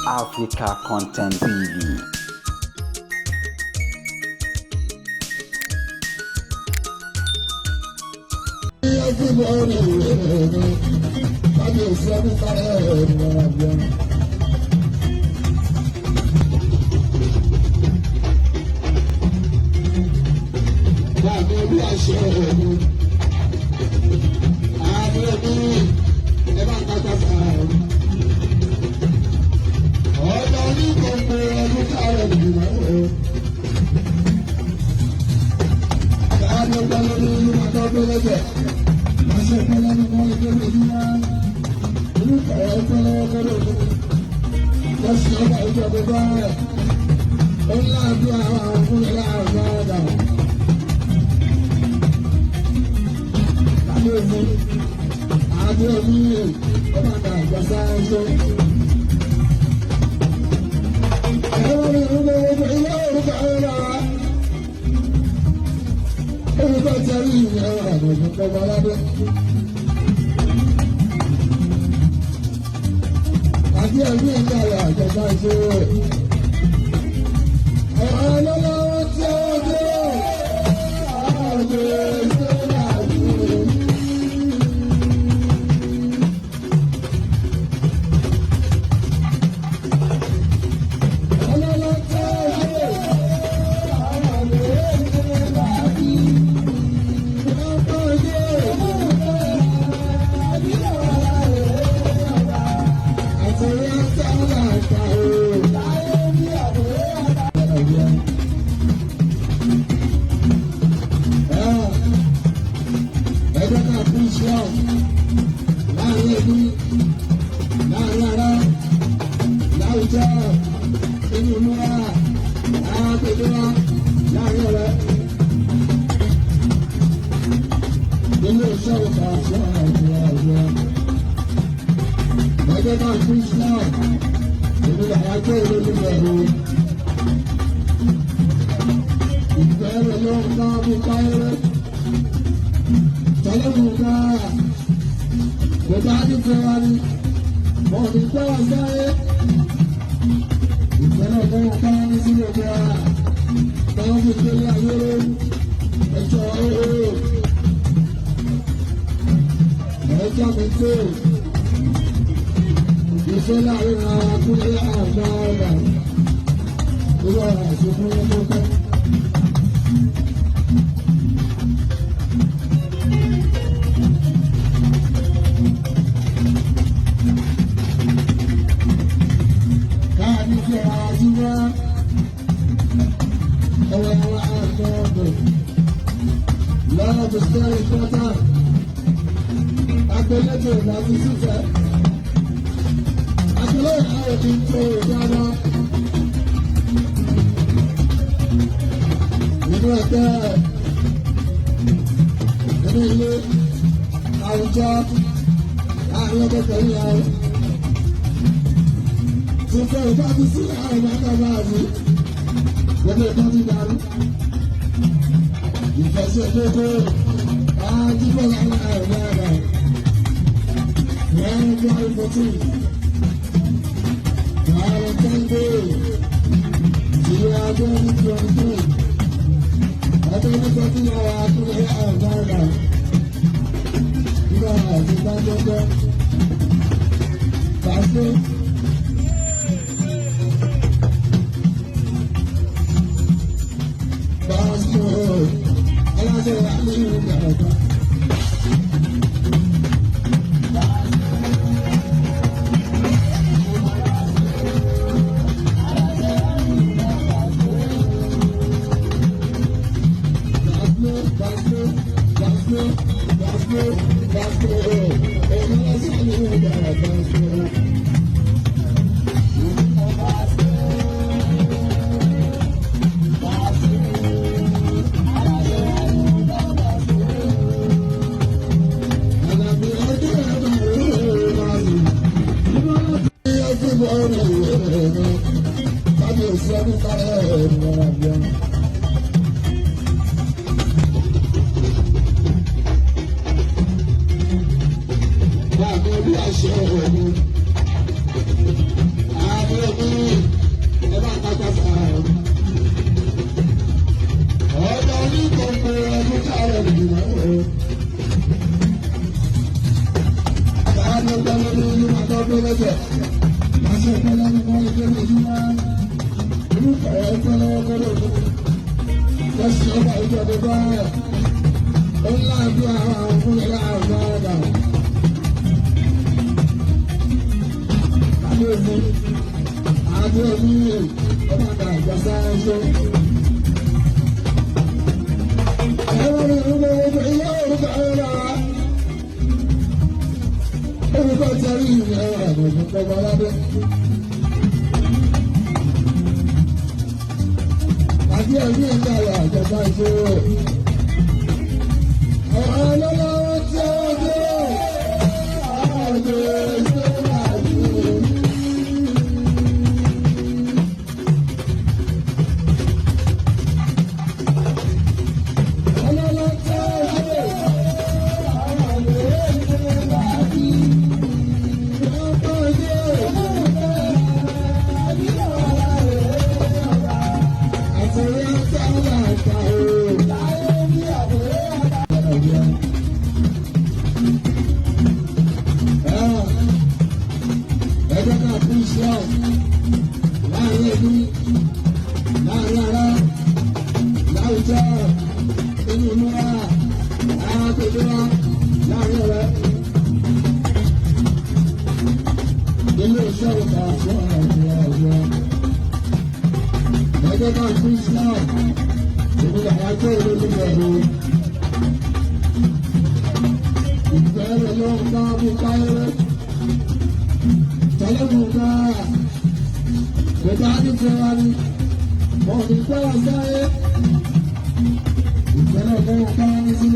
Africa Content TV. bí àṣẹ òun. Àwọn ọmọ lẹ́sẹ̀. Aṣọ ìpínlẹ̀ ní wọ́n lè ní ìlú náà. Ìlú ìfẹ̀yà ìpínlẹ̀ wọn kọ́lé òkú. Lọ́sí ọba ìjọba bá rẹ̀. Ó ń láàbí àwọn fúnlẹ̀ láàrín ọ̀gá. Adéomi, Adéomi, ọba àgbà ìjọsá ẹjọ́. Ẹ̀rọ ni ìrúbọ̀ ọgbà ilé orúkọ ẹ̀rọ wa. Orúkọ tẹ̀lé ìrìn ẹ̀rọ àgbẹ̀fẹ̀ pẹ̀lú aládé. Adéomi ẹ̀ka ẹ̀rọ àjọba ìṣòro. Ọ̀rọ̀ ọlọ́wọ́ tí ó dé. Láàrin ẹbí, láàrin ará, láwùjọ, inú ìmúra, àwọn akéde wa, láàrin ọ̀rẹ́. Ilé iṣẹ́ ìta fún ọ̀rọ̀ ọ̀rọ̀. Ẹgbẹ́ náà fún Islam, èmi làwọn ajọ́ ìlú ìbẹ̀rù. Ìbẹ̀rù ló ń bá mú káyọ̀. Tọ́lẹ́mù náà. Ìgbà ní fẹ́ra ni, wọ́n fi gbọ́dọ̀ sáyé. Ìgbẹ́lẹ̀ fún ọ̀pá ní sílẹ̀.